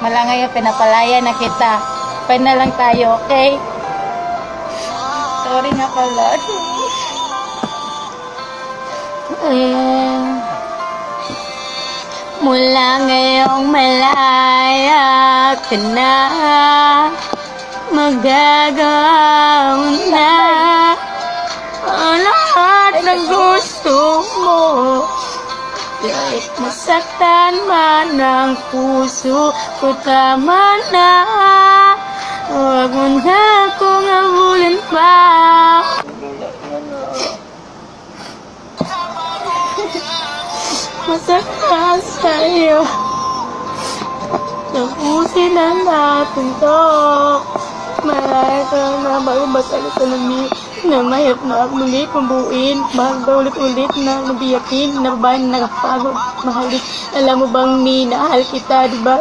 Wala ngayon, pinapalaya na kita. Pwede na lang tayo, okay? Sorry na pala. Mula ngayong malaya ka na, magagawa na ang lahat ng gusto mo. Kahit masaktan man ang puso ko, tama na. Huwag mo na akong habulin pa. Masaktan sa'yo. Tapusin na natin to. Marami ka na bago-basal sa lamig na mahirap na muli pambuin. Mahal ba ulit-ulit na nabiyakin, na babae na nakapagod, mahalik. Alam mo bang minahal kita, diba?